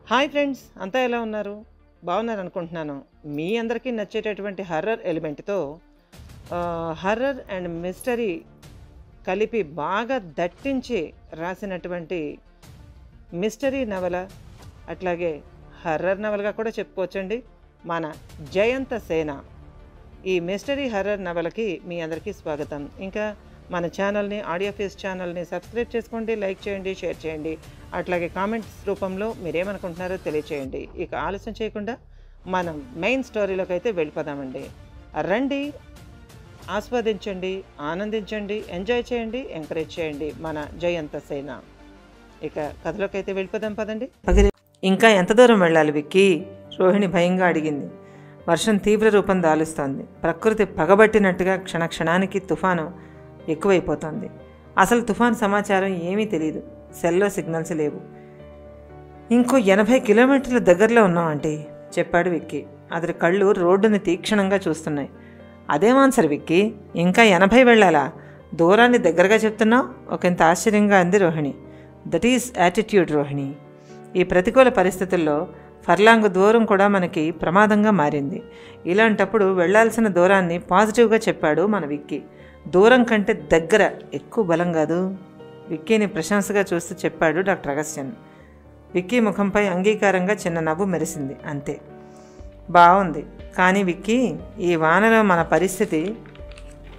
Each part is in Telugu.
హాయ్ ఫ్రెండ్స్, అంతా ఎలా ఉన్నారు? బాగున్నారు అనుకుంటున్నాను. మీ అందరికీ నచ్చేటటువంటి హర్రర్ ఎలిమెంట్తో హర్రర్ అండ్ మిస్టరీ కలిపి బాగా దట్టించి రాసినటువంటి మిస్టరీ నవల, అట్లాగే హర్రర్ నవలగా కూడా చెప్పుకోవచ్చండి, మన జయంత సేన. ఈ మిస్టరీ హర్రర్ నవలకి మీ అందరికీ స్వాగతం. ఇంకా మన ఛానల్ని, ఆడియో ఫేస్ ఛానల్ని సబ్స్క్రైబ్ చేసుకోండి, లైక్ చేయండి, షేర్ చేయండి, అట్లాగే కామెంట్స్ రూపంలో మీరేమనుకుంటున్నారో తెలియచేయండి. ఇక ఆలస్యం చేయకుండా మనం మెయిన్ స్టోరీలోకి అయితే వెళ్ళిపోదామండి. రండి, ఆస్వాదించండి, ఆనందించండి, ఎంజాయ్ చేయండి, ఎంకరేజ్ చేయండి మన జయంత సేన. ఇక కథలోకి అయితే వెళ్ళిపోదాం పదండి. ఇంకా ఎంత దూరం వెళ్ళాలి విక్కీ? రోహిణి భయంగా అడిగింది. వర్షం తీవ్ర రూపం దాలుస్తోంది. ప్రకృతి పగబట్టినట్టుగా క్షణక్షణానికి తుఫాను ఎక్కువైపోతుంది. అసలు తుఫాను సమాచారం ఏమీ తెలియదు. సెల్లో సిగ్నల్స్ లేవు. ఇంకో 80 కిలోమీటర్ల దగ్గరలో ఉన్నాం ఆంటీ, చెప్పాడు విక్కీ. అతడి కళ్ళు రోడ్డుని తీక్షణంగా చూస్తున్నాయి. అదేమాన్సర్ విక్కీ, ఇంకా 80 వెళ్ళాలా? దూరాన్ని దగ్గరగా చెప్తున్నావు, ఒకంత ఆశ్చర్యంగా అంది Rohini. That is attitude Rohini. ఈ ప్రతికూల పరిస్థితుల్లో ఫర్లాంగ్ దూరం కూడా మనకి ప్రమాదంగా మారింది. ఇలాంటప్పుడు వెళ్లాల్సిన దూరాన్ని పాజిటివ్గా చెప్పాడు మన విక్కీ. దూరం కంటే దగ్గర ఎక్కువ బలం కాదు. విక్కీని ప్రశంసగా చూస్తూ చెప్పాడు డాక్టర్ అగస్త్యన్. విక్కీ ముఖంపై అంగీకారంగా చిన్న నవ్వు మెరిసింది. అంతే, బాగుంది. కానీ విక్కీ, ఈ వానలో మన పరిస్థితి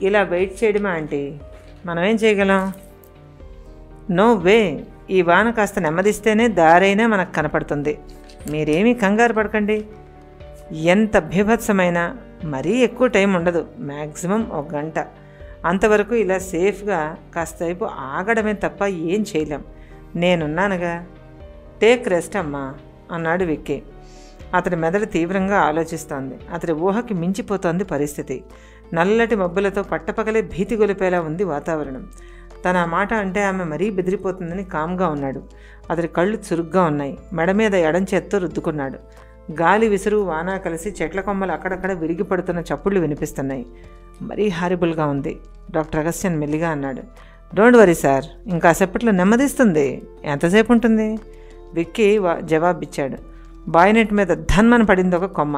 ఇలా వెయిట్ చేయడమా ఆంటీ? మనమేం చేయగలం? No way. ఈ వాన కాస్త నెమ్మదిస్తేనే దారైనా మనకు కనపడుతుంది. మీరేమీ కంగారు పడకండి. ఎంత బీభత్సమైనా మరీ ఎక్కువ టైం ఉండదు, మ్యాక్సిమం 1 గంట. అంతవరకు ఇలా సేఫ్గా కాస్తైపు ఆగడమే తప్ప ఏం చేయలేం. నేనున్నానుగా. టేక్ రెస్ట్ అమ్మా అన్నాడు విక్కీ. అతడి మెదడు తీవ్రంగా ఆలోచిస్తోంది. అతడి ఊహకి మించిపోతోంది పరిస్థితి. నల్లటి మబ్బులతో పట్టపగలే భీతి గొలిపేలా ఉంది వాతావరణం. తన మాట అంటే ఆమె మరీ బెదిరిపోతుందని కామ్గా ఉన్నాడు. అతడి కళ్ళు చురుగ్గా ఉన్నాయి. మెడ మీద ఎడం చేత్తో రుద్దుకున్నాడు. గాలి, విసురు, వాన కలిసి చెట్ల కొమ్మలు అక్కడక్కడ విరిగి పడుతున్న చప్పుళ్ళు వినిపిస్తున్నాయి. మరీ హారిబుల్గా ఉంది, డాక్టర్ అగస్త్యన్ మెల్లిగా అన్నాడు. డోంట్ వరీ సార్, ఇంకాసేపట్లో నెమ్మదిస్తుంది. ఎంతసేపు ఉంటుంది? విక్కీ జవాబిచ్చాడు. బాయినెట్ మీద ధన్మని పడింది ఒక కొమ్మ.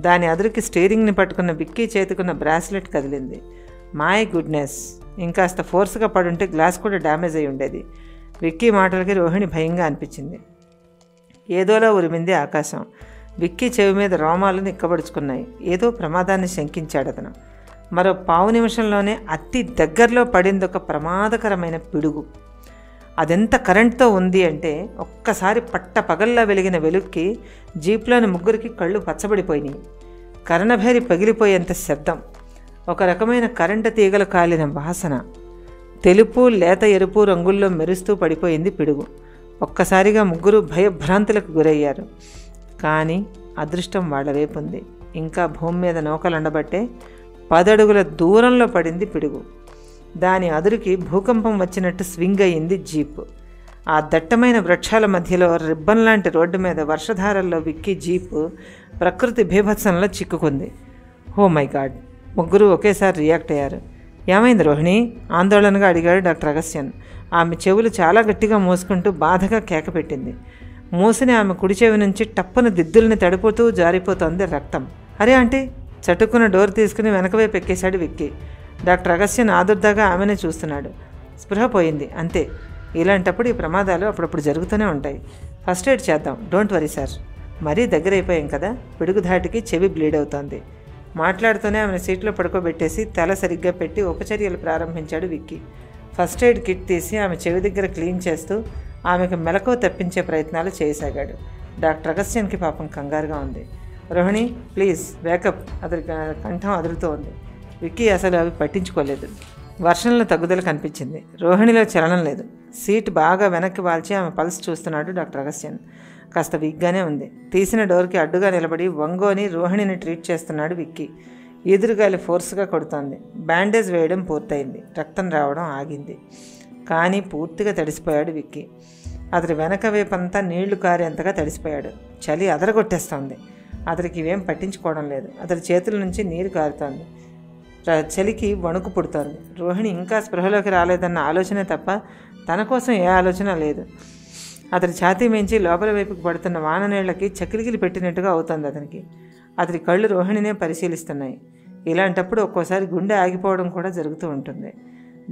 దాని అదురుకి స్టీరింగ్ని పట్టుకున్న విక్కీ చేతుకున్న బ్రాస్లెట్ కదిలింది. మై గుడ్నెస్, ఇంకాస్త ఫోర్స్గా పడుంటే గ్లాస్ కూడా డ్యామేజ్ అయి ఉండేది. విక్కీ మాటలకి రోహిణి భయంగా అనిపించింది. ఏదోలా ఉరిమింది ఆకాశం. విక్కీ చెవి మీద రోమాలు నిక్కబడుచుకున్నాయి. ఏదో ప్రమాదాన్ని శంకించాడు అతను. మరో 15 నిమిషంలోనే అతి దగ్గరలో పడింది ఒక ప్రమాదకరమైన పిడుగు. అదెంత కరెంట్తో ఉంది అంటే ఒక్కసారి పట్టపగల్లా వెలిగిన వెలుక్కి జీప్లోని ముగ్గురికి కళ్ళు పచ్చబడిపోయినాయి. కర్ణభేరి పగిలిపోయేంత శబ్దం. ఒక రకమైన కరెంటు తీగలు కాలిన వాసన. తెలుపు, లేత ఎరుపు రంగుల్లో మెరుస్తూ పడిపోయింది పిడుగు. ఒక్కసారిగా ముగ్గురు భయభ్రాంతులకు గురయ్యారు. కానీ అదృష్టం వాళ్ళ వైపు ఉంది. ఇంకా భూమి మీద నౌకలుండబట్టే 10 అడుగుల దూరంలో పడింది పిడుగు. దాని అదురుకి భూకంపం వచ్చినట్టు స్వింగ్ అయ్యింది జీప్. ఆ దట్టమైన వృక్షాల మధ్యలో రిబ్బన్ లాంటి రోడ్డు మీద వర్షధారల్లో విక్కీ జీపు ప్రకృతి బీభత్సంలో చిక్కుకుంది. Oh my god! ముగ్గురు ఒకేసారి రియాక్ట్ అయ్యారు. ఏమైంది రోహిణి? ఆందోళనగా అడిగాడు డాక్టర్ అగస్త్యన్. ఆమె చెవులు చాలా గట్టిగా మూసుకుంటూ బాధగా కేకపెట్టింది. మూసిన ఆమె కుడి చెవి నుంచి టప్పున దిద్దుల్ని తడిపోతూ జారిపోతోంది రక్తం. అరే ఆంటీ! చటుక్కున డోర్ తీసుకుని వెనకవైపు ఎక్కేశాడు విక్కీ. డాక్టర్ అగస్త్యన్ ఆదుర్దాగా ఆమెనే చూస్తున్నాడు. స్పృహ పోయింది, అంతే. ఇలాంటప్పుడు ఈ ప్రమాదాలు అప్పుడప్పుడు జరుగుతూనే ఉంటాయి. ఫస్ట్ ఎయిడ్ చేద్దాం, డోంట్ వరీ సార్. మరీ దగ్గర అయిపోయాం కదా. పిడుగు ధాటికి చెవి బ్లీడ్ అవుతోంది. మాట్లాడుతూనే ఆమెను సీట్లో పడుకోబెట్టేసి తల సరిగ్గా పెట్టి ఉపచర్యలు ప్రారంభించాడు విక్కీ. ఫస్ట్ ఎయిడ్ కిట్ తీసి ఆమె చెవి దగ్గర క్లీన్ చేస్తూ ఆమెకు మెలకువ తప్పించే ప్రయత్నాలు చేయసాగాడు. డాక్టర్ అగస్త్యన్కి పాపం కంగారుగా ఉంది. రోహిణి ప్లీజ్ వేకప్, అతడి కంఠం అదురుతూ ఉంది. విక్కీ అసలు అవి పట్టించుకోలేదు. వర్షంలో తగ్గుదల కనిపించింది. రోహిణిలో చలనం లేదు. సీట్ బాగా వెనక్కి వాల్చి ఆమె పల్స్ చూస్తున్నాడు డాక్టర్ అగస్త్యన్. కాస్త వీక్గానే ఉంది. తీసిన డోర్కి అడ్డుగా నిలబడి వంగోని రోహిణిని ట్రీట్ చేస్తున్నాడు విక్కీ. ఎదురుగాలి ఫోర్స్గా కొడుతోంది. బ్యాండేజ్ వేయడం పూర్తయింది. రక్తం రావడం ఆగింది. కానీ పూర్తిగా తడిసిపోయాడు విక్కీ. అతడి వెనక వైపంతా నీళ్లు కారేంతగా తడిసిపోయాడు. చలి అదరగొట్టేస్తోంది. అతడికి ఇవేం పట్టించుకోవడం లేదు. అతడి చేతుల నుంచి నీరు కారుతోంది. చలికి వణుకు పుడుతోంది. రోహిణి ఇంకా స్పృహలోకి రాలేదన్న ఆలోచనే తప్ప తన కోసం ఏ ఆలోచన లేదు. అతని ఛాతీ మించి లోపల వైపుకి పడుతున్న వాన నీళ్లకి చకిలికిలి పెట్టినట్టుగా అవుతుంది అతనికి. అతని కళ్ళు రోహిణినే పరిశీలిస్తున్నాయి. ఇలాంటప్పుడు ఒక్కోసారి గుండె ఆగిపోవడం కూడా జరుగుతూ ఉంటుంది.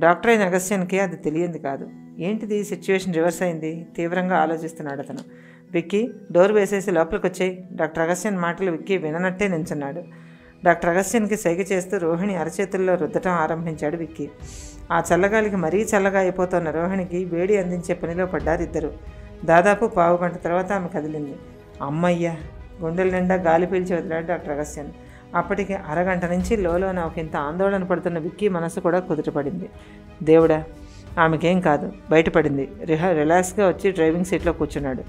డాక్టర్ అయిన అగస్త్యన్కి అది తెలియంది కాదు. ఏంటిది సిచ్యువేషన్ రివర్స్ అయింది? తీవ్రంగా ఆలోచిస్తున్నాడు అతను. విక్కీ, డోర్ వేసేసి లోపలికి వచ్చాయి. డాక్టర్ అగస్త్యన్ మాటలు విక్కీ విననట్టే నించున్నాడు. డాక్టర్ అగస్త్యన్కి సైగ చేస్తూ రోహిణి అరచేతుల్లో రుద్దటం ఆరంభించాడు విక్కీ. ఆ చల్లగాలికి మరీ చల్లగా అయిపోతున్న రోహిణికి వేడి అందించే పనిలో పడ్డారు ఇద్దరు. దాదాపు పావుగంట తర్వాత ఆమె కదిలింది. అమ్మయ్య! గుండెల నిండా గాలి పీల్చి వదిలాడు డాక్టర్ అగస్త్యన్. అప్పటికి అరగంట నుంచి లోలోన ఒకంత ఆందోళన పడుతున్న విక్కీ మనసు కూడా కుదుటపడింది. దేవుడా, ఆమెకేం కాదు, బయటపడింది. రిలాక్స్గా వచ్చి డ్రైవింగ్ సీట్లో కూర్చున్నాడు.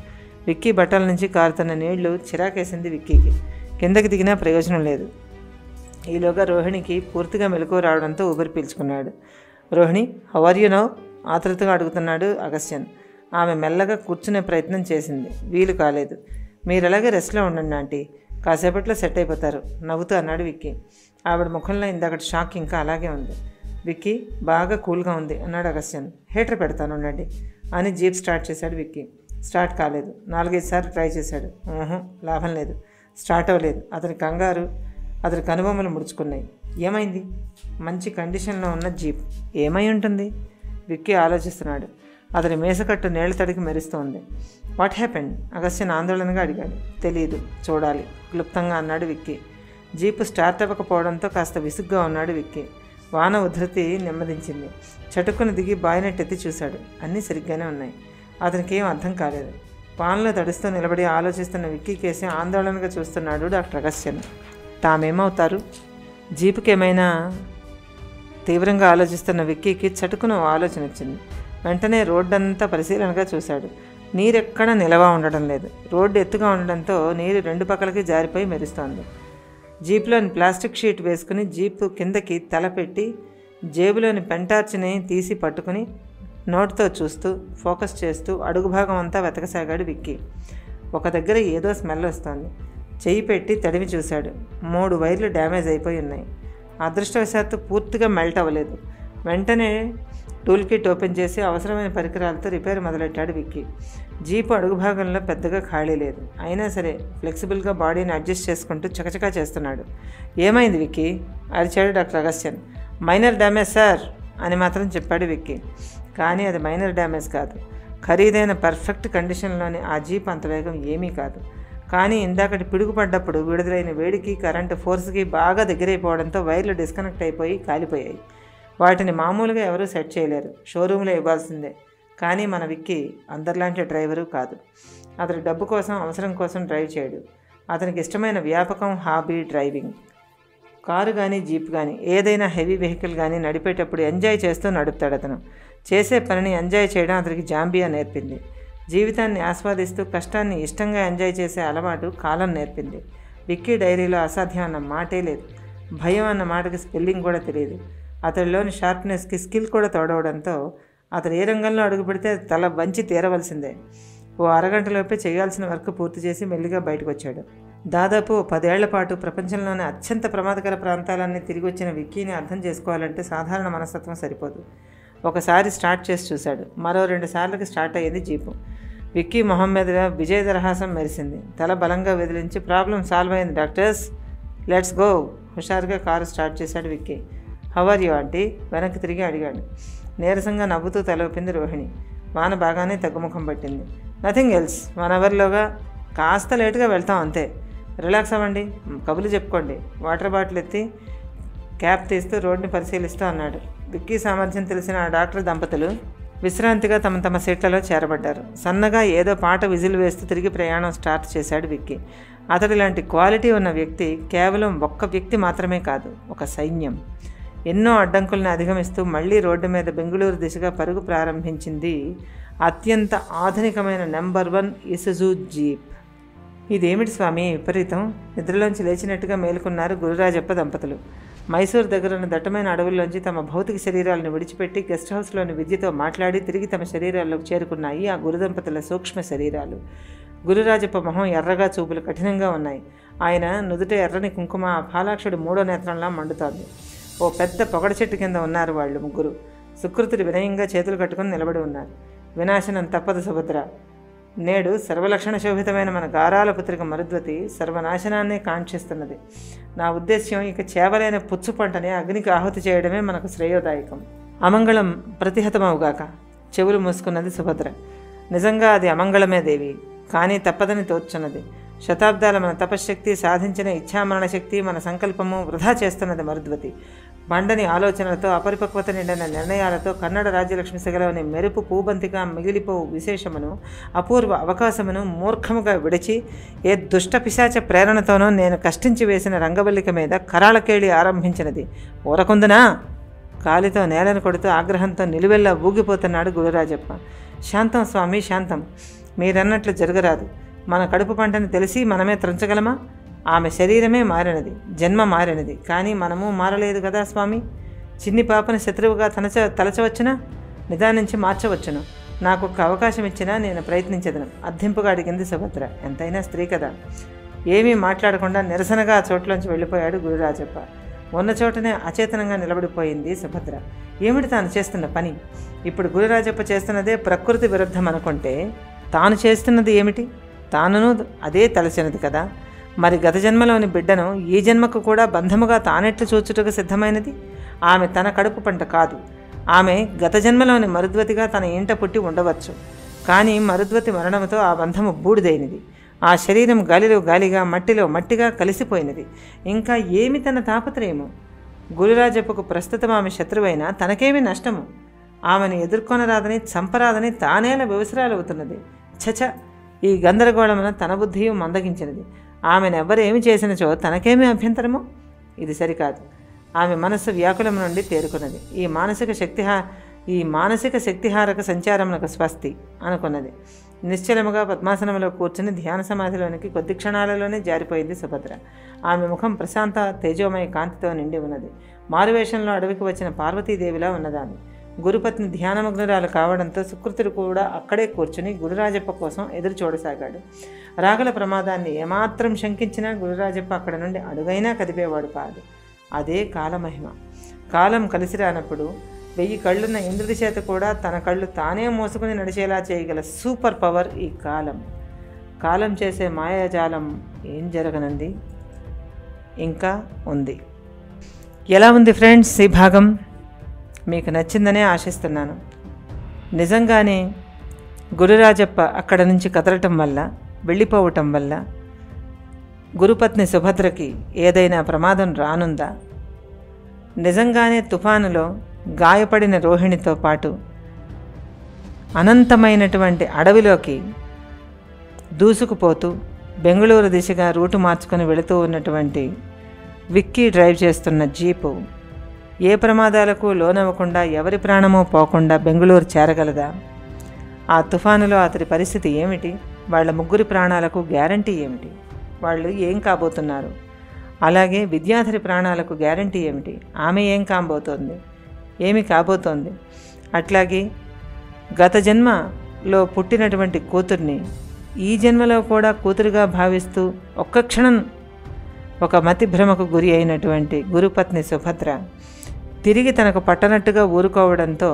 విక్కీ బట్టల నుంచి కారుతున్న నీళ్లు చిరాకేసింది విక్కీకి. కిందకి దిగినా ప్రయోజనం లేదు. ఈలోగా రోహిణికి పూర్తిగా మెలకువ రావడంతో ఊపిరి పీల్చుకున్నాడు. Rohini, how are you now? ఆతృతగా అడుగుతున్నాడు అగస్త్యన్. ఆమె మెల్లగా కూర్చునే ప్రయత్నం చేసింది. వీలు కాలేదు. మీరు అలాగే రెస్ట్లో ఉండండి ఆంటీ, కాసేపట్లో సెట్ అయిపోతారు నవ్వుతూ అన్నాడు విక్కీ. ఆవిడ ముఖంలో ఇందాకటి షాక్ ఇంకా అలాగే ఉంది. విక్కీ, బాగా కూల్గా ఉంది అన్నాడు అగస్త్యన్. హీటర్ పెడతాను ఉండండి అని జీప్ స్టార్ట్ చేశాడు విక్కీ. స్టార్ట్ కాలేదు. 4-5 సార్లు ట్రై చేశాడు. లాభం లేదు. స్టార్ట్ అవ్వలేదు. అతని కంగారు, అతని కనుబొమ్మలు ముడుచుకున్నాయి. ఏమైంది? మంచి కండిషన్లో ఉన్న జీప్ ఏమై ఉంటుంది? విక్కీ ఆలోచిస్తున్నాడు. అతని మేసకట్టు నీళ్ల తడికి మెరుస్తోంది. What happened? అగస్త్యన్ ఆందోళనగా అడిగాడు. తెలియదు, చూడాలి క్లుప్తంగా అన్నాడు విక్కీ. జీపు స్టార్ట్ అవ్వకపోవడంతో కాస్త విసుగ్గా ఉన్నాడు విక్కీ. వాన ఉధృతి నెమ్మదించింది. చటుక్కున దిగి బాయినెట్ ఎత్తి చూశాడు. అన్నీ సరిగ్గానే ఉన్నాయి. అతనికి ఏం అర్థం కాలేదు. వానలో తడుస్తూ నిలబడి ఆలోచిస్తున్న విక్కీ కేసి ఆందోళనగా చూస్తున్నాడు డాక్టర్ అగస్త్యన్. తామేమవుతారు? జీపుకేమైనా? తీవ్రంగా ఆలోచిస్తున్న విక్కీకి చటుకున ఆలోచన వచ్చింది. వెంటనే రోడ్డంతా పరిశీలనగా చూశాడు. నీరెక్కడా నిలవ ఉండడం లేదు. రోడ్డు ఎత్తుగా ఉండడంతో నీరు 2 పక్కలకి జారిపోయి మెరుస్తోంది. జీప్లోని ప్లాస్టిక్ షీట్ వేసుకుని జీపు కిందకి తలపెట్టి జేబులోని పెంటార్చిని తీసి పట్టుకుని నోటితో చూస్తూ ఫోకస్ చేస్తూ అడుగు భాగం అంతా వెతకసాగాడు విక్కీ. ఒక దగ్గర ఏదో స్మెల్ వస్తోంది. చెయ్యి పెట్టి తడిమి చూశాడు. 3 వైర్లు డ్యామేజ్ అయిపోయి ఉన్నాయి. అదృష్టవశాత్తు పూర్తిగా మెల్ట్ అవ్వలేదు. వెంటనే టూల్ కిట్ ఓపెన్ చేసి అవసరమైన పరికరాలతో రిపేర్ మొదలెట్టాడు విక్కీ. జీపు అడుగు భాగంలో పెద్దగా ఖాళీ లేదు. అయినా సరే ఫ్లెక్సిబుల్గా బాడీని అడ్జస్ట్ చేసుకుంటూ చకచకా చేస్తున్నాడు. ఏమైంది విక్కీ? అరిచాడు doctor Agasthyan. Minor damage sir అని మాత్రం చెప్పాడు విక్కీ. కానీ అది మైనర్ డ్యామేజ్ కాదు. ఖరీదైన పర్ఫెక్ట్ కండిషన్లోని ఆ జీప్ అంత వేగం ఏమీ కాదు. కానీ ఇందాకటి పిడుగుపడ్డప్పుడు విడుదలైన వేడికి కరెంటు ఫోర్స్కి బాగా దగ్గరైపోవడంతో వైర్లు డిస్కనెక్ట్ అయిపోయి కాలిపోయాయి. వాటిని మామూలుగా ఎవరూ సెట్ చేయలేరు. షోరూంలో ఇవ్వాల్సిందే. కానీ మన విక్కీ అందరిలాంటి డ్రైవరు కాదు. అతని డబ్బు కోసం, అవసరం కోసం డ్రైవ్ చేయడు. అతనికి ఇష్టమైన వ్యాపకం, హాబీ డ్రైవింగ్. కారు కానీ జీప్ కానీ ఏదైనా హెవీ వెహికల్ కానీ నడిపేటప్పుడు ఎంజాయ్ చేస్తూ నడుపుతాడు అతను. చేసే పనిని ఎంజాయ్ చేయడం అతనికి జాంబియా నేర్పింది. జీవితాన్ని ఆస్వాదిస్తూ కష్టాన్ని ఇష్టంగా ఎంజాయ్ చేసే అలవాటు కాలం నేర్పింది. విక్కీ డైరీలో అసాధ్యం అన్న మాటే లేదు. భయం అన్న మాటకి స్పెల్లింగ్ కూడా తెలియదు. అతడిలోని షార్ప్నెస్కి స్కిల్ కూడా తోడవడంతో అతను ఏ రంగంలో అడుగు పెడితే తల వంచి తీరవలసిందే. ఓ అరగంటలోపే చేయాల్సిన వర్క్ పూర్తి చేసి మెల్లిగా బయటకు వచ్చాడు. దాదాపు 10 ఏళ్ల పాటు ప్రపంచంలోని అత్యంత ప్రమాదకర ప్రాంతాలన్నీ తిరిగి వచ్చిన విక్కీని అర్థం చేసుకోవాలంటే సాధారణ మనస్తత్వం సరిపోదు. ఒకసారి స్టార్ట్ చేసి చూశాడు. మరో 2 సార్లకి స్టార్ట్ అయ్యింది జీపు. విక్కీ మొహం మీద విజయ దరహాసం మెరిసింది. తల బలంగా వెదిలించి ప్రాబ్లం సాల్వ్ అయింది డాక్టర్స్, లెట్స్ గో. హుషారుగా కారు స్టార్ట్ చేశాడు Vicky. How are you aunty? వెనక్కి తిరిగి అడిగాడు. నీరసంగా నవ్వుతూ తల ఊపింది రోహిణి. వాన బాగానే తగ్గుముఖం పట్టింది. నథింగ్ ఎల్స్, 1 అవర్లోగా కాస్త లేటుగా వెళ్తాం అంతే. రిలాక్స్ అవ్వండి, కబుర్లు చెప్పుకోండి. వాటర్ బాటిల్ ఎత్తి క్యాప్ తీస్తూ రోడ్ని పరిశీలిస్తూ అన్నాడు. విక్కీ సామర్థ్యం తెలిసిన ఆ డాక్టర్ దంపతులు విశ్రాంతిగా తమ తమ సీట్లలో చేరబడ్డారు. సన్నగా ఏదో పాట విజిల్ వేస్తూ తిరిగి ప్రయాణం స్టార్ట్ చేశాడు విక్కీ. అతడి లాంటి క్వాలిటీ ఉన్న వ్యక్తి కేవలం ఒక్క వ్యక్తి మాత్రమే కాదు, ఒక సైన్యం. ఎన్నో అడ్డంకులను అధిగమిస్తూ మళ్లీ రోడ్డు మీద బెంగళూరు దిశగా పరుగు ప్రారంభించింది అత్యంత ఆధునికమైన నెంబర్ 1 ఇసుజు జీప్. ఇదేమిటి స్వామి విపరీతం? నిద్రలోంచి లేచినట్టుగా మేలుకున్నారు గురురాజప్ప దంపతులు. మైసూర్ దగ్గరున్న దట్టమైన అడవుల్లోంచి తమ భౌతిక శరీరాలను విడిచిపెట్టి గెస్ట్ హౌస్లోని విద్యతో మాట్లాడి తిరిగి తమ శరీరాల్లోకి చేరుకున్నాయి ఆ గురుదంపతుల సూక్ష్మ శరీరాలు. గురురాజప్ప మొహం ఎర్రగా, చూపులు కఠినంగా ఉన్నాయి. ఆయన నుదుట ఎర్రని కుంకుమ ఆ పాలాక్షుడి 3వ నేత్రంలా మండుతోంది. ఓ పెద్ద పొగడ చెట్టు కింద ఉన్నారు వాళ్ళు ముగ్గురు. సుకృతుడు వినయంగా చేతులు కట్టుకుని నిలబడి ఉన్నారు. వినాశనం తప్పదు సుభద్ర. నేడు సర్వలక్షణ శోభితమైన మన గారాల పుత్రిక మరుద్వతి సర్వనాశనాన్నే కాంక్షిస్తున్నది. నా ఉద్దేశ్యం ఇక చేవలైన పుచ్చు పంటని అగ్నికి ఆహుతి చేయడమే మనకు శ్రేయోదాయకం. అమంగళం ప్రతిహతమవుగాక. చెవులు మూసుకున్నది సుభద్ర. నిజంగా అది అమంగళమే దేవి, కానీ తప్పదని తోచున్నది. శతాబ్దాల మన తపశ్శక్తి, సాధించిన ఇచ్ఛామరణ శక్తి, మన సంకల్పము వృధా చేస్తున్నది మరుద్వతి. బండని ఆలోచనలతో, అపరిపక్వత నిండిన నిర్ణయాలతో కన్నడ రాజ్యలక్ష్మి సెగలోని మెరుపు పూబంతిగా మిగిలిపోవు విశేషమును, అపూర్వ అవకాశమును మూర్ఖముగా విడిచి ఏ దుష్ట పిశాచ ప్రేరణతోనో నేను కష్టించి వేసిన రంగవల్లిక మీద కరాళకేళి ఆరంభించినది. ఊరకుందునా? కాలితో నేలను కొడుతూ ఆగ్రహంతో నిలువెల్లా ఊగిపోతున్నాడు గురురాజప్ప. శాంతం స్వామి, శాంతం. మీరన్నట్లు జరగరాదు. మన కడుపు పంటని తెలిసి మనమే త్రంచగలమా? ఆమె శరీరమే మారినది, జన్మ మారినది, కానీ మనము మారలేదు కదా స్వామి. చిన్ని పాపని శత్రువుగా తలచవచ్చునా? నిదానించి మార్చవచ్చును. నాకు ఒక అవకాశం ఇచ్చినా నేను ప్రయత్నించదను, అర్థింపుగా అడిగింది సుభద్ర. ఎంతైనా స్త్రీ కదా. ఏమీ మాట్లాడకుండా నిరసనగా ఆ చోట్లోంచి వెళ్ళిపోయాడు గురురాజప్ప. ఉన్న చోటనే అచేతనంగా నిలబడిపోయింది సుభద్ర. ఏమిటి తాను చేస్తున్న పని? ఇప్పుడు గురురాజప్ప చేస్తున్నదే ప్రకృతి విరుద్ధం అనుకుంటే తాను చేస్తున్నది ఏమిటి? తానును అదే తలచినది కదా. మరి గత జన్మలోని బిడ్డను ఈ జన్మకు కూడా బంధముగా తానెట్లు చూచుటకు సిద్ధమైనది? ఆమె తన కడుపు పంట కాదు. ఆమె గత జన్మలోని మరుద్వతిగా తన ఇంట పుట్టి ఉండవచ్చు, కానీ మరుద్వతి మరణంతో ఆ బంధము బూడిదైనది. ఆ శరీరం గాలిలో గాలిగా, మట్టిలో మట్టిగా కలిసిపోయినది. ఇంకా ఏమి తన తాపత్రయము? గురురాజప్పకు ప్రస్తుతం ఆమె శత్రువైనా తనకేమి నష్టము? ఆమెను ఎదుర్కొనరాదని, చంపరాదని తానేలా వ్యవసరాలవుతున్నది. చచ! ఈ గందరగోళమున తన బుద్ధియు మందగించినది. ఆమెను ఎవరేమి చేసినచో తనకేమీ అభ్యంతరము? ఇది సరికాదు. ఆమె మనస్సు వ్యాకులం నుండి తేరుకున్నది. ఈ మానసిక శక్తిహారక సంచారమునకు స్వస్తి అనుకున్నది. నిశ్చలముగా పద్మాసనములో కూర్చుని ధ్యాన సమాధిలోనికి కొద్ది క్షణాలలోనే జారిపోయింది సుభద్ర. ఆమె ముఖం ప్రశాంత తేజోమయ కాంతితో నిండి ఉన్నది. మారువేషంలో అడవికి వచ్చిన పార్వతీదేవిలా ఉన్నదామె. గురుపత్ని ధ్యానమగ్నురాలు కావడంతో సుకృతుడు కూడా అక్కడే కూర్చుని గురురాజప్ప కోసం ఎదురు చూడసాగాడు. రాగల ప్రమాదాన్ని ఏమాత్రం శంకించినా గురురాజప్ప అక్కడ నుండి అడుగైనా కదిపేవాడు కాదు. అదే కాలమహిమ. కాలం కలిసి రానప్పుడు 1000 కళ్ళున్న ఇంద్రుడి చేత కూడా తన కళ్ళు తానే మోసుకుని నడిచేలా చేయగల సూపర్ పవర్ ఈ కాలం. కాలం చేసే మాయాజాలం ఏం జరగనంది? ఇంకా ఉంది. ఎలా ఉంది ఫ్రెండ్స్ ఈ భాగం? మీకు నచ్చిందనే ఆశిస్తున్నాను. నిజంగానే గురురాజప్ప అక్కడ నుంచి కదలటం వల్ల, వెళ్ళిపోవటం వల్ల గురుపత్ని సుభద్రకి ఏదైనా ప్రమాదం రానుందా? నిజంగానే తుఫానులో గాయపడిన రోహిణితో పాటు అనంతమైనటువంటి అడవిలోకి దూసుకుపోతూ బెంగళూరు దిశగా రూటు మార్చుకొని వెళుతూ ఉన్నటువంటి విక్కీ డ్రైవ్ చేస్తున్న జీపు ఏ ప్రమాదాలకు లోనవ్వకుండా, ఎవరి ప్రాణమో పోకుండా బెంగళూరు చేరగలదా? ఆ తుఫానులో అతడి పరిస్థితి ఏమిటి? వాళ్ళ ముగ్గురి ప్రాణాలకు గ్యారంటీ ఏమిటి? వాళ్ళు ఏం కాబోతున్నారు? అలాగే విద్యాధరి ప్రాణాలకు గ్యారంటీ ఏమిటి? ఆమె ఏం ఏమి కాబోతోంది? అట్లాగే గత జన్మలో పుట్టినటువంటి కూతుర్ని ఈ జన్మలో కూడా కూతురుగా భావిస్తూ ఒక్క క్షణం ఒక మతి భ్రమకు గురి అయినటువంటి గురుపత్ని సుభద్ర తిరిగి తనకు పట్టనట్టుగా ఊరుకోవడంతో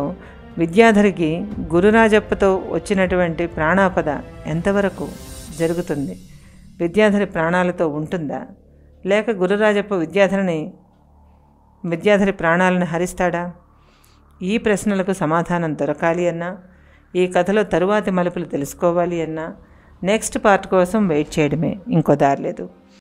విద్యాధరికి గురురాజప్పతో వచ్చినటువంటి ప్రాణాపద ఎంతవరకు జరుగుతుంది? విద్యాధరి ప్రాణాలతో ఉంటుందా? లేక గురురాజప్ప విద్యాధరి ప్రాణాలను హరిస్తాడా? ఈ ప్రశ్నలకు సమాధానం దొరకాలి అన్నా, ఈ కథలో తరువాతి మలుపులు తెలుసుకోవాలి అన్నా నెక్స్ట్ పార్ట్ కోసం వెయిట్ చేయడమే, ఇంకో దారి లేదు.